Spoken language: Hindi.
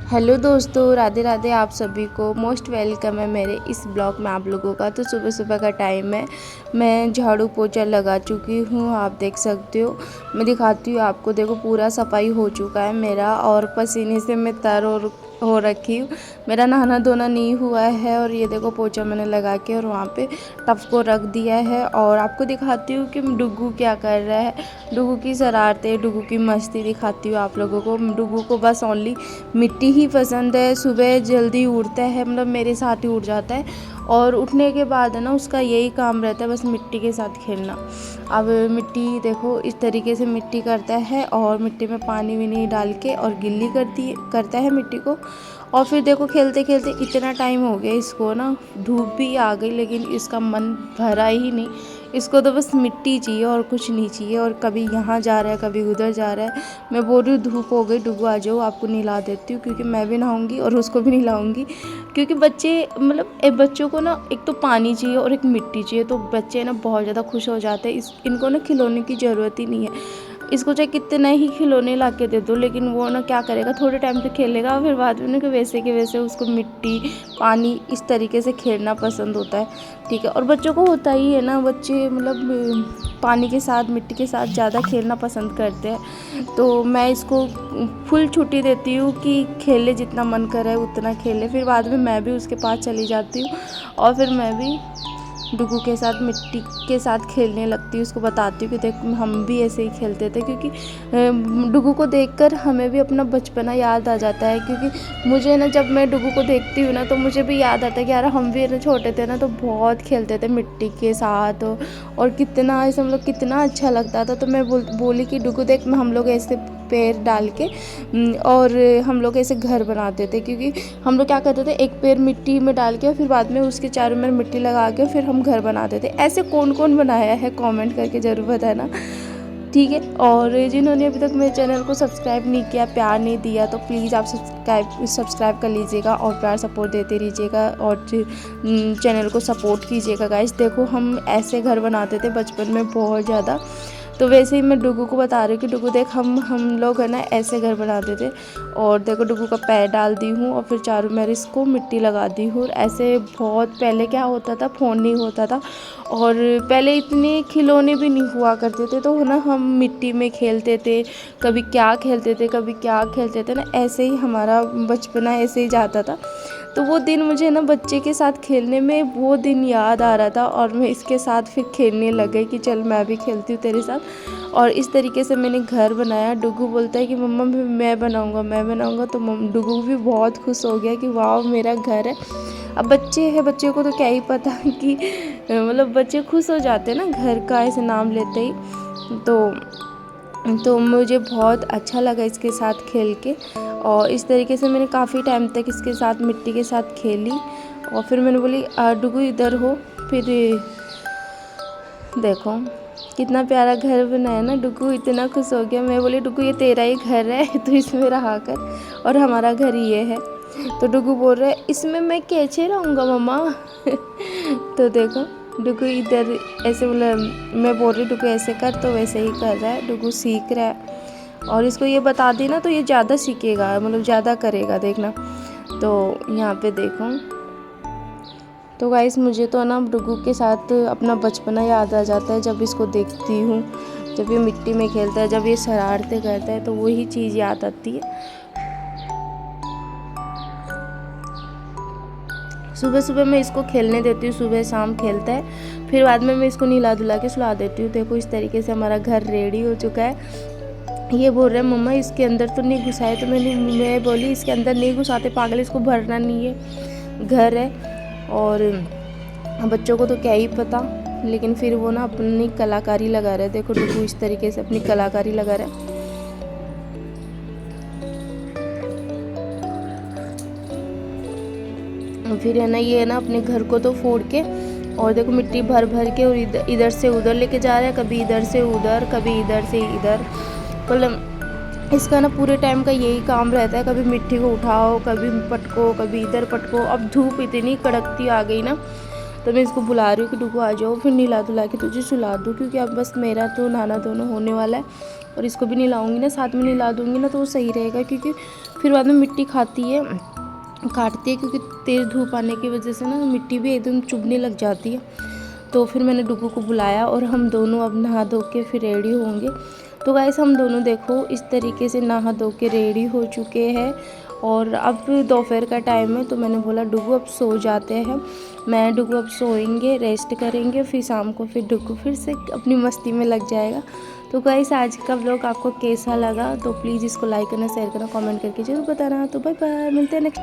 हेलो दोस्तों, राधे राधे। आप सभी को मोस्ट वेलकम है मेरे इस ब्लॉग में आप लोगों का। तो सुबह सुबह का टाइम है, मैं झाड़ू पोछा लगा चुकी हूँ। आप देख सकते हो, मैं दिखाती हूँ आपको। देखो पूरा सफाई हो चुका है मेरा और पसीने से मैं तर और हो रखी हूँ। मेरा नहाना धोना नहीं हुआ है और ये देखो पोछा मैंने लगा के और वहाँ पे टब को रख दिया है। और आपको दिखाती हूँ कि डुग्गू क्या कर रहा है। डुग्गू की शरारतें, डुग्गू की मस्ती दिखाती हूँ आप लोगों को। डुग्गू को बस ओनली मिट्टी ही पसंद है। सुबह जल्दी उठता है, मतलब मेरे साथ ही उठ जाता है और उठने के बाद है ना उसका यही काम रहता है, बस मिट्टी के साथ खेलना। अब मिट्टी देखो इस तरीके से मिट्टी करता है और मिट्टी में पानी भी नहीं डाल के और गिल्ली करता है मिट्टी को। और फिर देखो खेलते खेलते इतना टाइम हो गया इसको ना, धूप भी आ गई लेकिन इसका मन भरा ही नहीं। इसको तो बस मिट्टी चाहिए और कुछ नहीं चाहिए। और कभी यहाँ जा रहा है, कभी उधर जा रहा है। मैं बोल रही हूँ धूप हो गई, डुग्गू आ जाओ, आपको नहला देती हूँ, क्योंकि मैं भी नहाऊंगी और उसको भी नहलाऊंगी। क्योंकि बच्चे मतलब बच्चों को ना एक तो पानी चाहिए और एक मिट्टी चाहिए, तो बच्चे ना बहुत ज़्यादा खुश हो जाते हैं। इनको ना खिलौने की ज़रूरत ही नहीं है। इसको चाहे कितने ही खिलौने ला के दे दो, लेकिन वो ना क्या करेगा, थोड़े टाइम तक खेलेगा और फिर बाद में ना कि वैसे के वैसे उसको मिट्टी पानी इस तरीके से खेलना पसंद होता है। ठीक है, और बच्चों को होता ही है ना, बच्चे मतलब पानी के साथ मिट्टी के साथ ज़्यादा खेलना पसंद करते हैं। तो मैं इसको फुल छुट्टी देती हूँ कि खेले, जितना मन करे उतना खेले। फिर बाद में मैं भी उसके पास चली जाती हूँ और फिर मैं भी डुग्गू के साथ मिट्टी के साथ खेलने लगती हूँ। उसको बताती हूँ कि देख हम भी ऐसे ही खेलते थे। क्योंकि डुग्गू को देखकर हमें भी अपना बचपना याद आ जाता है। क्योंकि मुझे ना जब मैं डुग्गू को देखती हूँ ना तो मुझे भी याद आता है कि यार हम भी ना छोटे थे ना तो बहुत खेलते थे मिट्टी के साथ। और कितना ऐसे मतलब कितना अच्छा लगता था। तो मैं बोली कि डुग्गू देख हम लोग ऐसे पैर डाल के और हम लोग ऐसे घर बनाते थे। क्योंकि हम लोग क्या करते थे, एक पैर मिट्टी में डाल के और फिर बाद में उसके चारों में मिट्टी लगा के फिर हम घर बनाते थे। ऐसे कौन कौन बनाया है कमेंट करके ज़रूर बताना, ठीक है। और जिन्होंने अभी तक मेरे चैनल को सब्सक्राइब नहीं किया, प्यार नहीं दिया, तो प्लीज़ आप सब्सक्राइब कर लीजिएगा और प्यार सपोर्ट देते रहिएगा और चैनल को सपोर्ट कीजिएगा गाइस। देखो हम ऐसे घर बनाते थे बचपन में बहुत ज़्यादा। तो वैसे ही मैं डुग्गू को बता रही हूँ कि डुग्गू देख हम लोग है ना ऐसे घर बनाते थे। और देखो डुग्गू का पैर डाल दी हूँ और फिर चारों मेरे इसको मिट्टी लगा दी हूँ। ऐसे बहुत पहले क्या होता था, फ़ोन नहीं होता था और पहले इतने खिलौने भी नहीं हुआ करते थे, तो ना हम मिट्टी में खेलते थे। कभी क्या खेलते थे, कभी क्या खेलते थे ना, ऐसे ही हमारा बचपना ऐसे ही जाता था। तो वो दिन मुझे ना बच्चे के साथ खेलने में वो दिन याद आ रहा था और मैं इसके साथ फिर खेलने लग गई कि चल मैं भी खेलती हूँ तेरे साथ। और इस तरीके से मैंने घर बनाया। डुग्गू बोलता है कि मम्मा मैं बनाऊँगा। तो डुग्गू भी बहुत खुश हो गया कि वाह मेरा घर है। अब बच्चे हैं, बच्चे को तो क्या ही पता कि मतलब बच्चे खुश हो जाते हैं ना घर का ऐसे नाम लेते ही। तो मुझे बहुत अच्छा लगा इसके साथ खेल के। और इस तरीके से मैंने काफ़ी टाइम तक इसके साथ मिट्टी के साथ खेली। और फिर मैंने बोली डुग्गू इधर हो। फिर देखो कितना प्यारा घर बनाया ना, डुग्गू इतना खुश हो गया। मैं बोली डुग्गू ये तेरा ही घर है तो इसमें रहा कर और हमारा घर ये है। तो डुग्गू बोल रहा है इसमें मैं कैसे रहूँगा मम्मा तो देखो डुग्गू इधर ऐसे मतलब मैं बोल रही डुग्गू ऐसे कर तो वैसे ही कर रहा है। डुग्गू सीख रहा है और इसको ये बता दी ना तो ये ज़्यादा सीखेगा, मतलब ज़्यादा करेगा, देखना। तो यहाँ पे देखो तो गाइस मुझे तो ना डुग्गू के साथ अपना बचपना याद आ जाता है जब इसको देखती हूँ। जब ये मिट्टी में खेलता है, जब ये शरारतें करता है, तो वही चीज़ याद आती है। सुबह सुबह मैं इसको खेलने देती हूँ, सुबह शाम खेलता है। फिर बाद में मैं इसको नहला धुला के सुला देती हूँ। देखो इस तरीके से हमारा घर रेडी हो चुका है। ये बोल रहे हैं मम्मा इसके अंदर तो नहीं घुसाए, तो मैं बोली इसके अंदर नहीं घुसाते पागल, इसको भरना नहीं है, घर है। और बच्चों को तो क्या ही पता, लेकिन फिर वो ना अपनी कलाकारी लगा रहे हैं। देखो डुग्गू इस तरीके से अपनी कलाकारी लगा रहा है। फिर है ना ये है ना अपने घर को तो फोड़ के और देखो मिट्टी भर भर के और इधर से उधर लेके जा रहा है, कभी इधर से उधर, कभी इधर से इधर। मतलब इसका ना पूरे टाइम का यही काम रहता है, कभी मिट्टी को उठाओ, कभी पटको, कभी इधर पटको। अब धूप इतनी कड़कती आ गई ना, तो मैं इसको बुला रही हूँ कि डुगू आ जाओ, फिर नहला धुला के तुझे सुला दूँ, क्योंकि अब बस मेरा तो नहाना धोना होने वाला है और इसको भी नहलाऊँगी ना, साथ में नहला दूँगी ना तो वो सही रहेगा, क्योंकि फिर बाद में मिट्टी काटती है, क्योंकि तेज़ धूप आने की वजह से ना मिट्टी भी एकदम चुभने लग जाती है। तो फिर मैंने डुगू को बुलाया और हम दोनों अब नहा धो के फिर रेडी होंगे। तो गाइस हम दोनों देखो इस तरीके से नहा धो के रेडी हो चुके हैं और अब दोपहर का टाइम है, तो मैंने बोला डुगू अब सो जाते हैं। मैं डुगू अब सोएंगे, रेस्ट करेंगे, फिर शाम को फिर डुगू फिर से अपनी मस्ती में लग जाएगा। तो गाइस आज का व्लॉग आपको कैसा लगा तो प्लीज़ इसको लाइक करना, शेयर करना, कमेंट करके जरूर बताना। तो बाय बाय, मिलते हैं नेक्स्ट